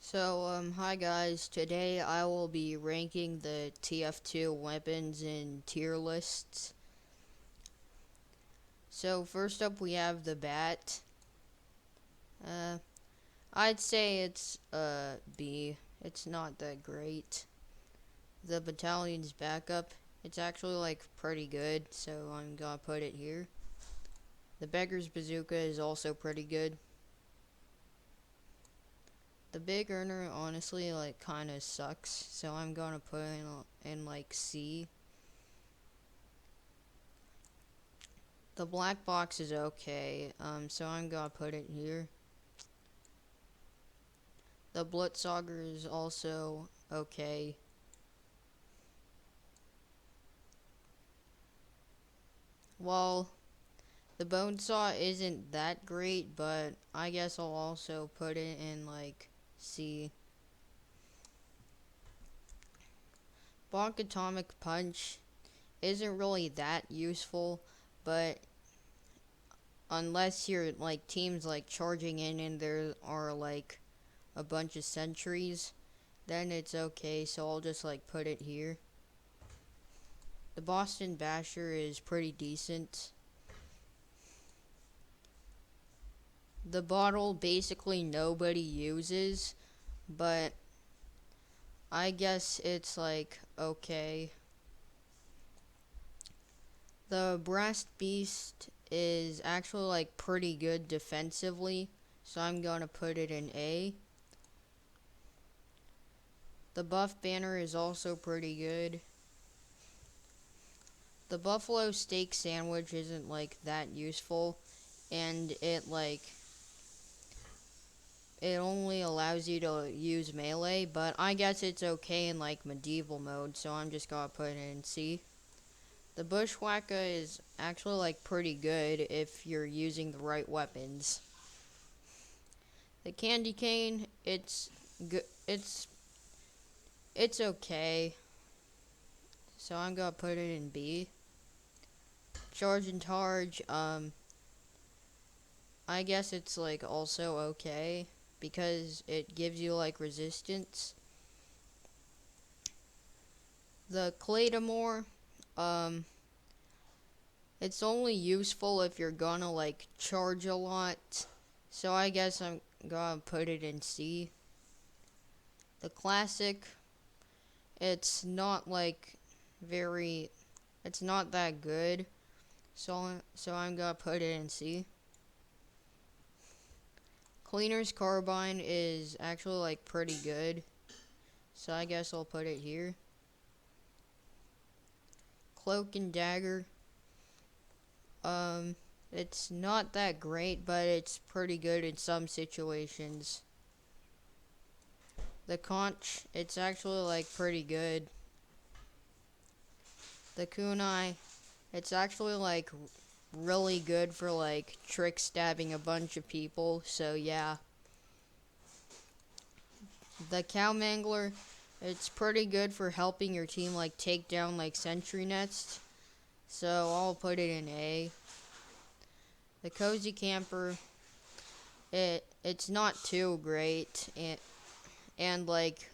Hi guys. Today I will be ranking the TF2 weapons in tier lists. So, first up we have the bat. Uh, I'd say it's B. It's not that great. The battalion's backup, it's actually like pretty good, so I'm gonna put it here. The beggar's bazooka is also pretty good. The big earner honestly like kinda sucks, so I'm gonna put in like C. The black box is okay, so I'm gonna put it here. The Blitzauger is also okay. Well, the bone saw isn't that great, but I guess I'll also put it in like C. Bonk Atomic Punch isn't really that useful, but unless you're like teams like charging in and there are like a bunch of sentries, then it's okay, so I'll just like put it here. The Boston Basher is pretty decent. The bottle basically nobody uses, but I guess it's like okay. The Brass Beast is actually like pretty good defensively, so I'm gonna put it in A. The Buff Banner is also pretty good. The Buffalo Steak Sandwich isn't like that useful, and it only allows you to use melee, but I guess it's okay in like medieval mode, so I'm just gonna put it in C. The Bushwhacker is actually like pretty good if you're using the right weapons. The Candy Cane, it's good. It's okay, so I'm gonna put it in B. Charge and Targe, I guess it's like also okay because it gives you like resistance. The Claymore, um, it's only useful if you're gonna like charge a lot, so I guess I'm gonna put it in C. The Classic, it's not like very, it's not that good, so I'm gonna put it in C. Cleaner's Carbine is actually like pretty good, so I guess I'll put it here. Cloak and Dagger, it's not that great, but it's pretty good in some situations. The Conch, it's actually like pretty good. The Kunai, it's actually like really good for like trick stabbing a bunch of people, so yeah. The Cow Mangler, it's pretty good for helping your team like take down like sentry nests, so I'll put it in A. The Cozy Camper, it's not too great, and like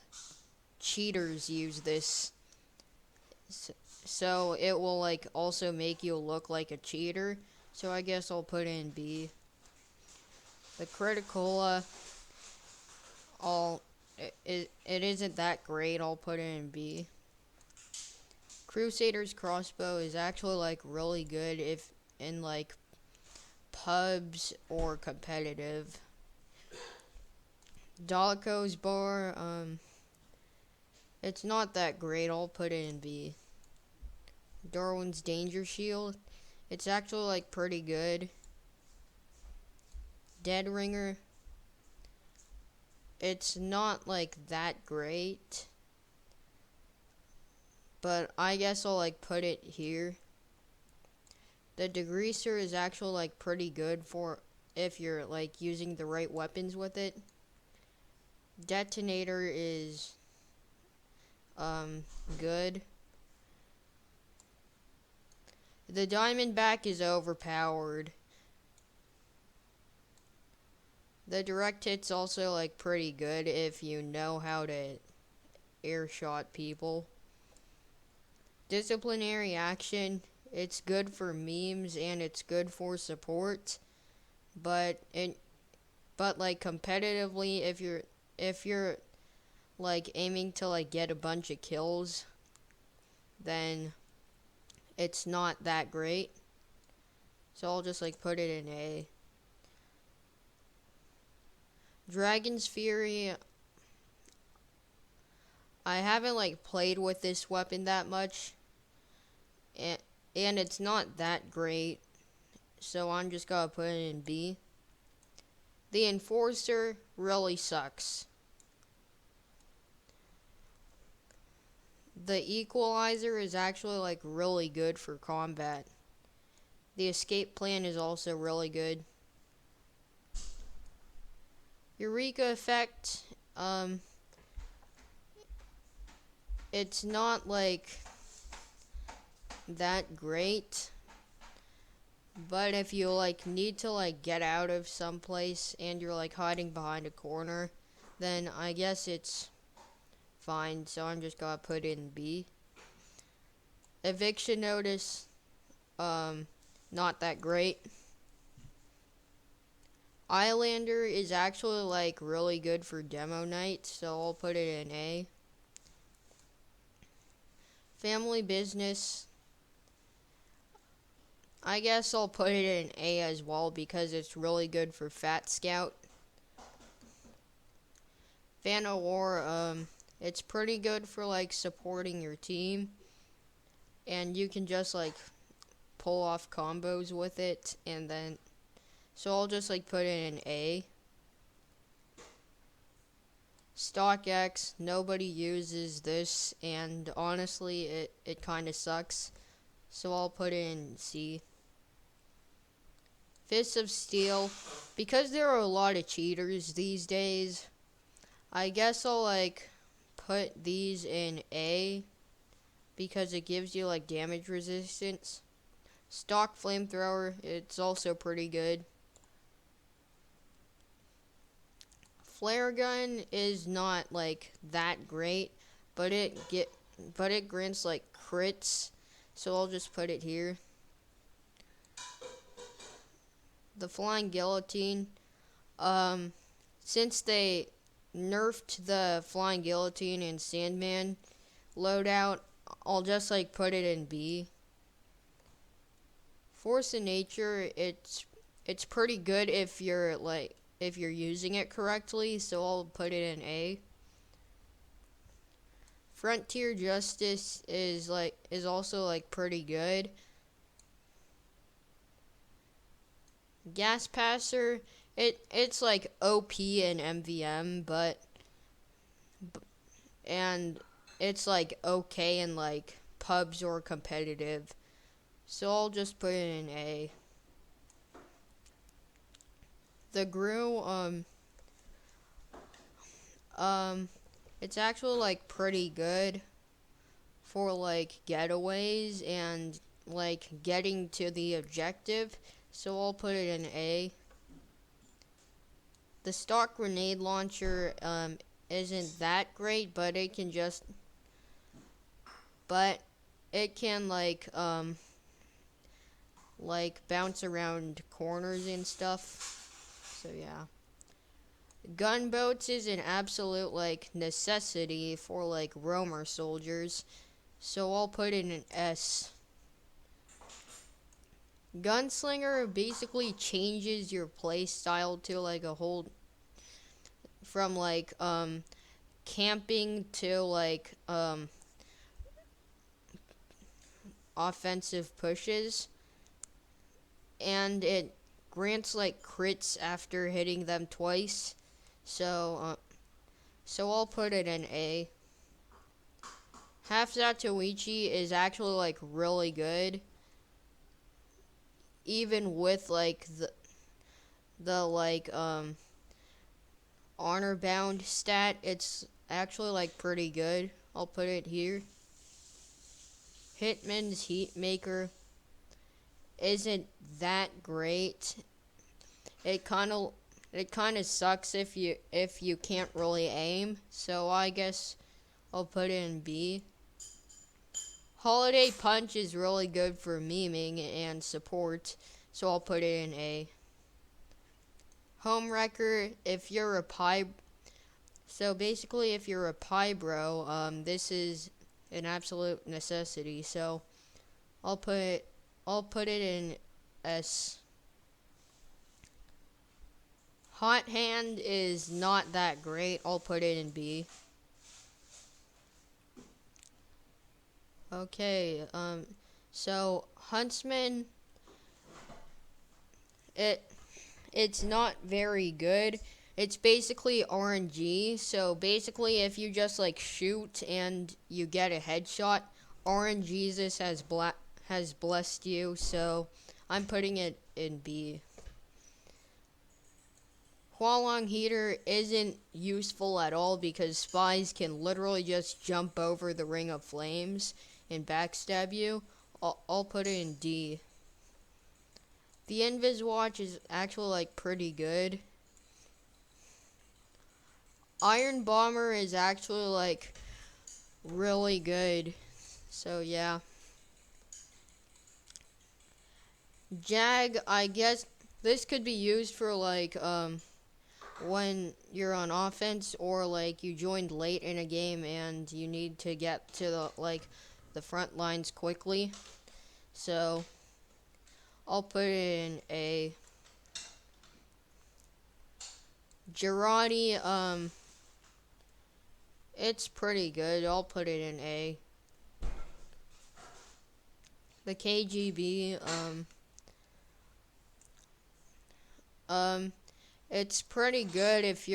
cheaters use this, so it will like also make you look like a cheater, so I guess I'll put it in B. The Criticola, it isn't that great, I'll put it in B. Crusader's Crossbow is actually like really good if in like pubs or competitive. Dolico's Bar, it's not that great, I'll put it in B. Darwin's Danger Shield, it's actually like pretty good. Dead Ringer, it's not like that great, but I guess I'll like put it here. The Degreaser is actually like pretty good for if you're like using the right weapons with it. Detonator is good. The Diamondback is overpowered. The direct hit's also like pretty good if you know how to airshot people. Disciplinary action, it's good for memes and it's good for support, but like competitively, if you're like aiming to like get a bunch of kills, then it's not that great. So I'll just like put it in A. Dragon's Fury, I haven't like played with this weapon that much, and it's not that great, so I'm just gonna put it in B. The Enforcer really sucks. The Equalizer is actually like really good for combat. The Escape Plan is also really good. Eureka Effect, it's not like that great, but if you like need to like get out of some place and you're like hiding behind a corner, then I guess it's fine, so I'm just gonna put it in B. Eviction Notice, not that great. Islander is actually like really good for demo night, so I'll put it in A. Family Business, I guess I'll put it in A as well because it's really good for Fat Scout. Fan of War, it's pretty good for like supporting your team, and you can just like pull off combos with it, and then so I'll just like put it in A. StockX, nobody uses this, and honestly it kind of sucks, so I'll put it in C. Fists of Steel, because there are a lot of cheaters these days, I guess I'll like put these in A because it gives you like damage resistance. Stock Flamethrower, it's also pretty good. Flare Gun is not like that great, but it grants like crits, so I'll just put it here. The Flying Guillotine, since they nerfed the Flying Guillotine and Sandman loadout, I'll just like put it in B. Force of Nature, it's pretty good if you're using it correctly, so I'll put it in A. Frontier Justice is also like pretty good. Gas Passer, it's like OP in MVM, and it's like okay in like pubs or competitive, so I'll just put it in A. The Gru, it's actually like pretty good for like getaways and like getting to the objective, so I'll put it in A. The stock grenade launcher isn't that great, but it can like bounce around corners and stuff. So yeah. Gunboats is an absolute like necessity for like roamer soldiers, so I'll put it in S. Gunslinger basically changes your play style to like a whole from like camping to like offensive pushes, and it grants like crits after hitting them twice, so I'll put it in A. Half Zatoichi is actually like really good, even with like the like honor bound stat. It's actually like pretty good. I'll put it here. Hitman's Heatmaker isn't that great. It kind of it kind of sucks if you can't really aim. So I guess I'll put it in B. Holiday Punch is really good for memeing and support, so I'll put it in A. Home Wrecker, if you're a pie, so basically if you're a pie bro, this is an absolute necessity. So I'll put it in S. Hot Hand is not that great. I'll put it in B. Okay, so Huntsman, it's not very good. It's basically RNG. So basically, if you just like shoot and you get a headshot, RNGesus has blessed you. So I'm putting it in B. Hualong Heater isn't useful at all because spies can literally just jump over the ring of flames and backstab you. I'll put it in D. The Invis Watch is actually like pretty good. Iron Bomber is actually like really good. So yeah. Jag, I guess this could be used for like when you're on offense or like you joined late in a game and you need to get to the front lines quickly. So I'll put it in A. Girardi, it's pretty good. I'll put it in A. The KGB, it's pretty good if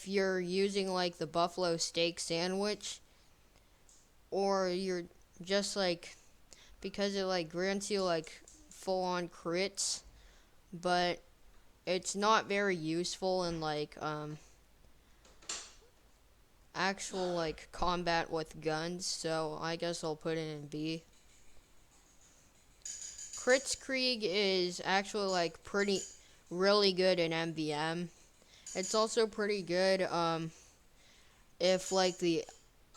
you're using like the buffalo steak sandwich, or you're just like, because it like grants you like full on crits, but it's not very useful in like actual like combat with guns, so I guess I'll put it in B. Kritzkrieg is actually like really good in MVM. It's also pretty good if like the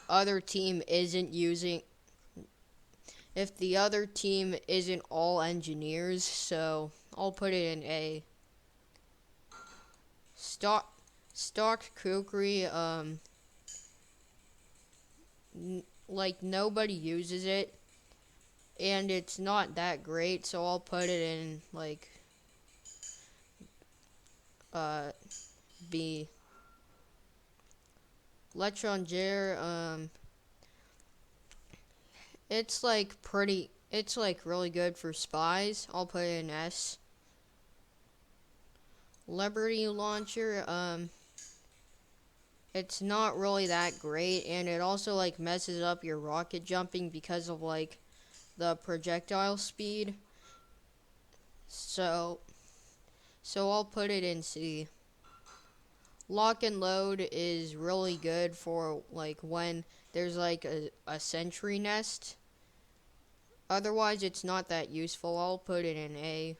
other team isn't using, if the other team isn't all engineers, so I'll put it in A. Stock Kukri, like nobody uses it, and it's not that great, so I'll put it in like B. L'Etranger, it's like really good for spies. I'll put it in S. Liberty Launcher, it's not really that great, and it also like messes up your rocket jumping because of like the projectile speed. So I'll put it in C. Lock and Load is really good for like when there's like a sentry nest. Otherwise, it's not that useful. I'll put it in A.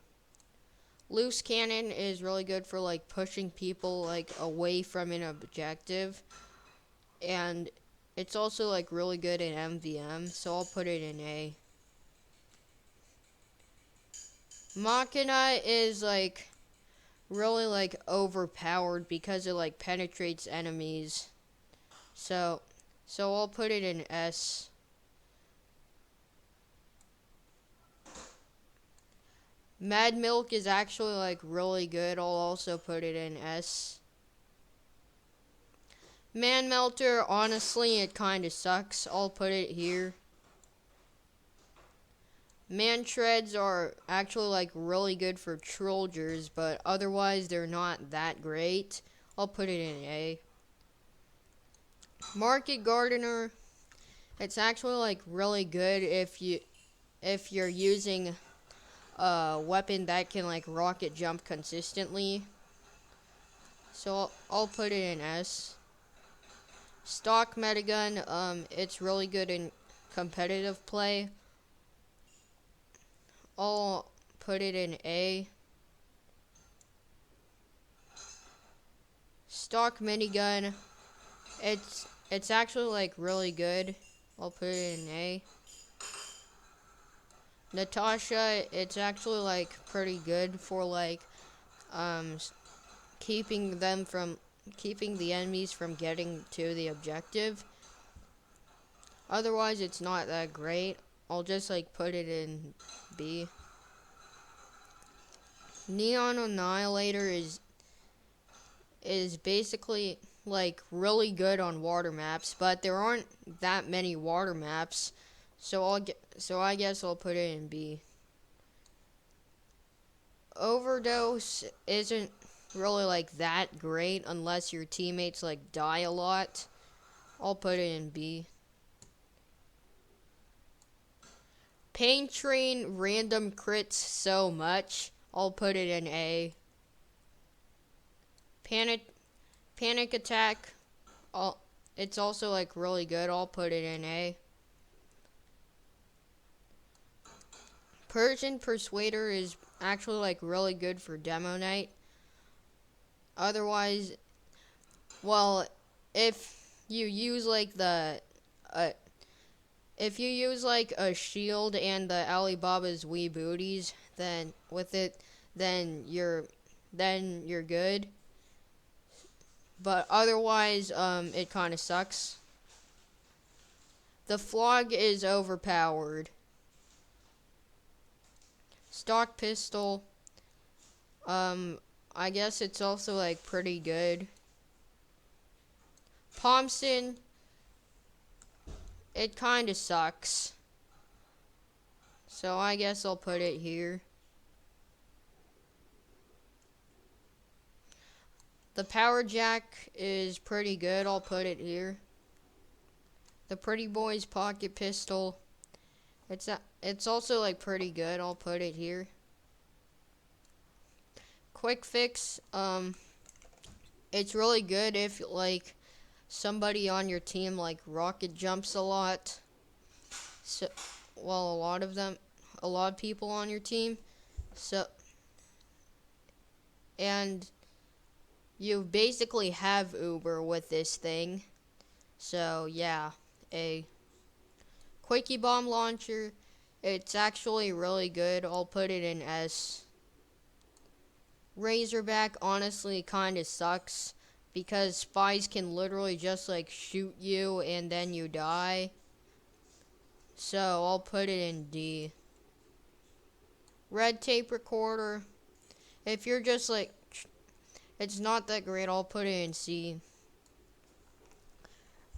Loose Cannon is really good for like pushing people like away from an objective, and it's also like really good in MVM, so I'll put it in A. Machina is like really like overpowered because it like penetrates enemies. So I'll put it in S. Mad Milk is actually like really good. I'll also put it in S. Man Melter, honestly, it kind of sucks. I'll put it here. Man Shreds are actually like really good for Trolgers, but otherwise they're not that great. I'll put it in A. Market Gardener, it's actually like really good if you're using a weapon that can like rocket jump consistently. So I'll put it in S. Stock Metagun, it's really good in competitive play. I'll put it in A. Stock minigun. It's actually like really good. I'll put it in A. Natasha, it's actually like pretty good for like um keeping the enemies from getting to the objective. Otherwise, it's not that great. I'll just like put it in B. Neon Annihilator is basically like really good on water maps, but there aren't that many water maps, so I guess I'll put it in B. Overdose isn't really like that great unless your teammates like die a lot. I'll put it in B. Pain Train random crits so much. I'll put it in A. Panic Attack. It's also like really good. I'll put it in A. Persian Persuader is actually like really good for demo night. Otherwise, well, if you use like uh, if you use like a shield and the Alibaba's wee booties, then with it, then you're good. But otherwise, it kind of sucks. The Flog is overpowered. Stock pistol. I guess it's also like pretty good. Thompson. It kind of sucks. So I guess I'll put it here. The Power Jack is pretty good. I'll put it here. The Pretty Boys Pocket Pistol. It's also like pretty good. I'll put it here. Quick Fix. It's really good if like somebody on your team like rocket jumps a lot. So, well, a lot of people on your team. So, and you basically have Uber with this thing. So, yeah, a Quickie Bomb Launcher. It's actually really good. I'll put it in S. Razorback honestly kind of sucks because spies can literally just like shoot you and then you die. So I'll put it in D. Red Tape Recorder. If you're just like, it's not that great, I'll put it in C.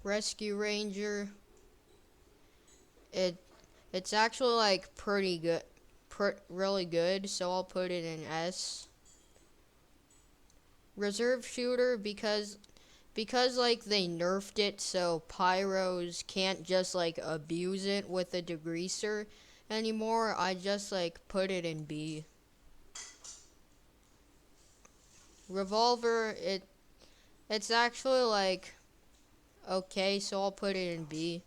Rescue Ranger. It's actually like pretty good, really good. So I'll put it in S. Reserve Shooter because like they nerfed it so pyros can't just like abuse it with a degreaser anymore. I just like put it in B. Revolver, it's actually like okay, so I'll put it in B.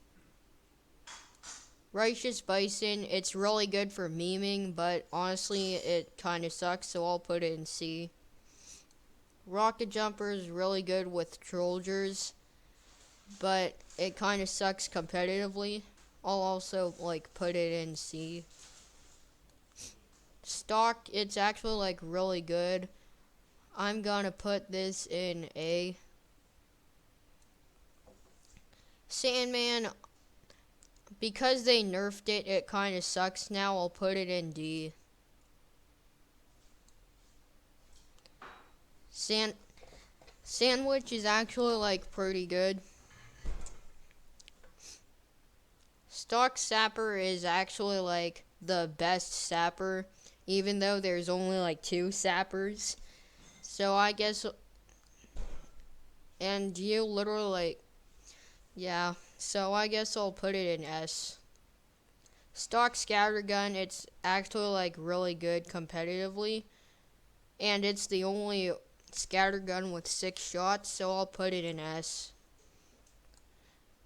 Righteous Bison, it's really good for memeing, but honestly it kind of sucks, so I'll put it in C. Rocket Jumper is really good with Trolgers, but it kind of sucks competitively. I'll also like put it in C. Stock, it's actually like really good. I'm gonna put this in A. Sandman, because they nerfed it, it kind of sucks now. I'll put it in D. Sandwich is actually like pretty good. Stock Sapper is actually like the best sapper, even though there's only like 2 sappers. So I guess, and you literally like, yeah. So I guess I'll put it in S. Stock Scattergun, it's actually like really good competitively, and it's the only scattergun with 6 shots, so I'll put it in S.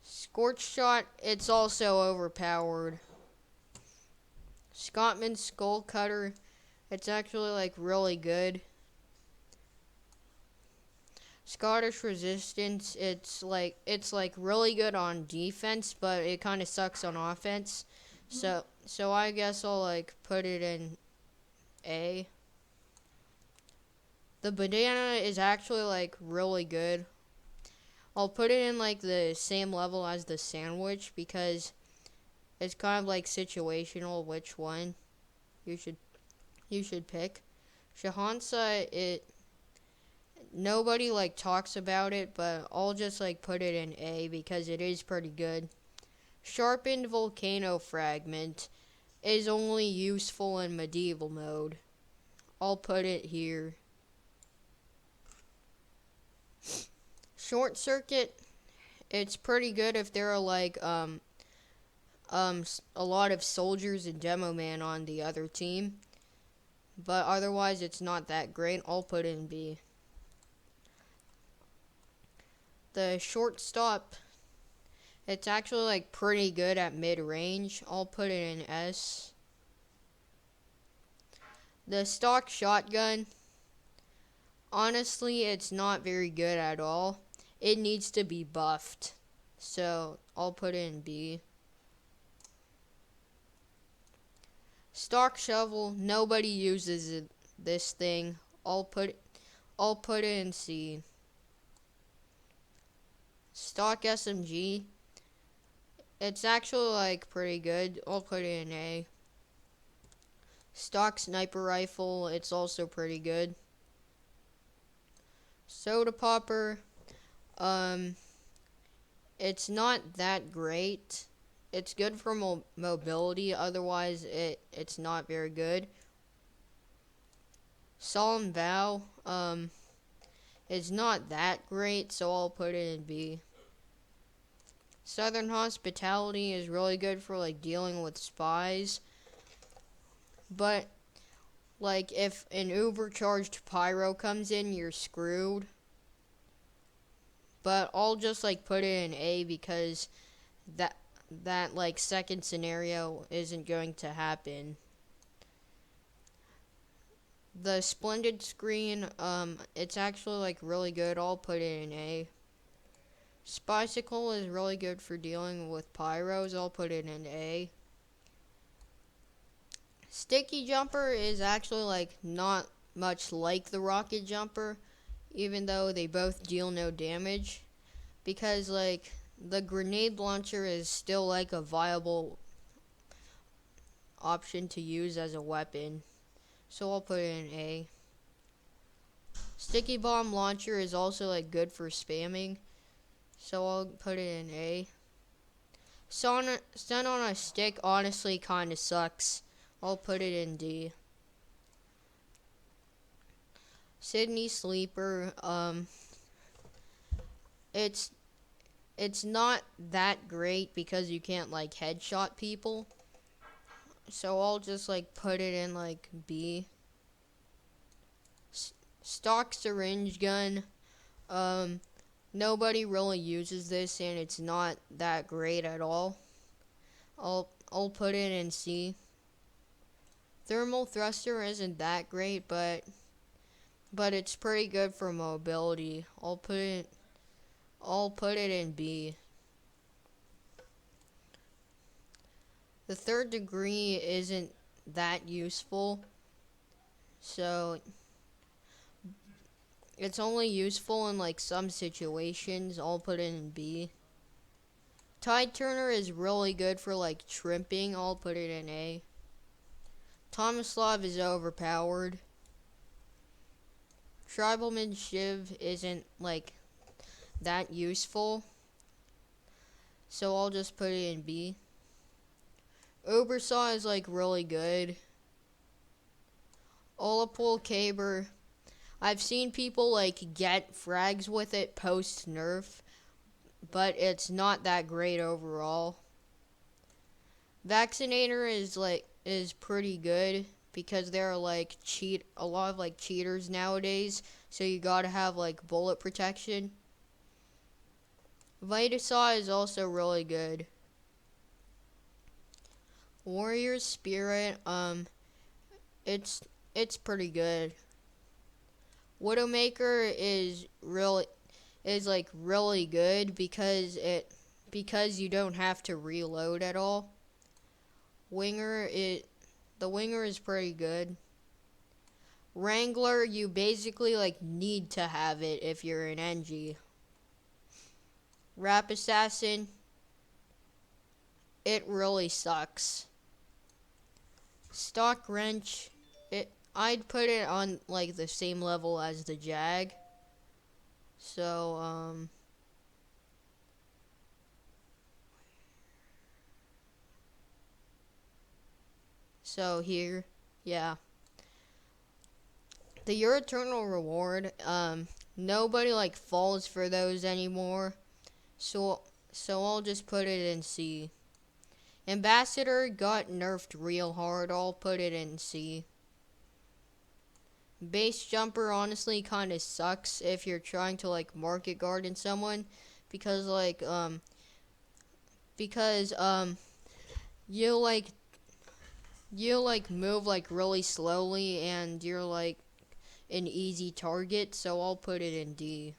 Scorch Shot, it's also overpowered. Scottman Skull Cutter, it's actually like really good. Scottish Resistance, it's like really good on defense, but it kind of sucks on offense. So I guess I'll like put it in A. The banana is actually like really good. I'll put it in like the same level as the sandwich because it's kind of like situational which one you should pick. Shahansa, it nobody like talks about it, but I'll just like put it in A because it is pretty good. Sharpened volcano fragment is only useful in medieval mode. I'll put it here. Short circuit, it's pretty good if there are like a lot of soldiers and demo man on the other team, but otherwise it's not that great. I'll put it in B. The shortstop, it's actually like pretty good at mid-range. I'll put it in S. The stock shotgun, honestly, it's not very good at all. It needs to be buffed. So I'll put it in B. Stock shovel, nobody uses this thing. I'll put it in C. Stock SMG, it's actually like pretty good. I'll put it in A. Stock sniper rifle, it's also pretty good. Soda popper, it's not that great. It's good for mobility, otherwise it's not very good. Solemn vow, it's not that great, so I'll put it in B. Southern hospitality is really good for like dealing with spies, but like if an overcharged pyro comes in, you're screwed. But I'll just like put it in A because that like second scenario isn't going to happen. The splendid screen, it's actually like really good. I'll put it in A. Spicicle is really good for dealing with pyros. I'll put it in A. Sticky jumper is actually like not much like the rocket jumper, even though they both deal no damage, because like the grenade launcher is still like a viable option to use as a weapon. So I'll put it in A. Sticky bomb launcher is also like good for spamming. So I'll put it in A. Stun on a stick honestly kinda sucks. I'll put it in D. Sydney Sleeper, it's not that great because you can't like headshot people. So I'll just like put it in like B. Stock syringe gun, nobody really uses this and it's not that great at all. I'll put it in C. Thermal thruster isn't that great, but it's pretty good for mobility. I'll put it in B. The third degree isn't that useful, so it's only useful in like some situations. I'll put it in B. Tide Turner is really good for like shrimping. I'll put it in A. Tomislav is overpowered. Tribalman Shiv isn't like that useful, so I'll just put it in B. Ubersaw is like really good. Olapole Caber, I've seen people like get frags with it post nerf, but it's not that great overall. Vaccinator is pretty good because there are like a lot of like cheaters nowadays, so you gotta have like bullet protection. Vitasaw is also really good. Warrior Spirit, it's pretty good. Widowmaker is is like really good because you don't have to reload at all. The Winger is pretty good. Wrangler, you basically like need to have it if you're an NG. Rap Assassin, it really sucks. Stock Wrench, I'd put it on like the same level as the Jag. So here, yeah. The Your Eternal Reward, nobody like falls for those anymore. So I'll just put it in C. Ambassador got nerfed real hard. I'll put it in C. Base Jumper honestly kind of sucks if you're trying to like market garden someone because you move like really slowly and you're like an easy target, so I'll put it in D.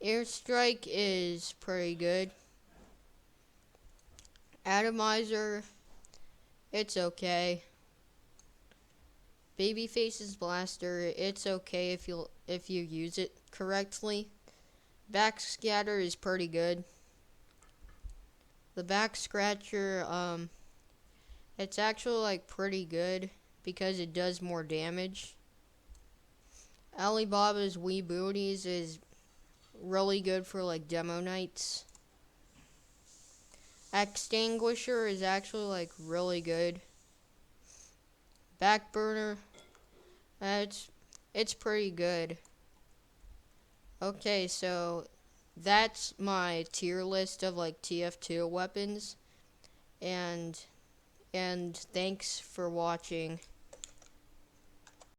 Airstrike is pretty good. Atomizer, it's okay. Babyface's Blaster, it's okay if you use it correctly. Backscatter is pretty good. The Back Scratcher, it's actually like pretty good because it does more damage. Alibaba's Wee Booties is really good for like demo nights. Extinguisher is actually like really good. Backburner, it's pretty good. Okay, so that's my tier list of like TF2 weapons, and thanks for watching.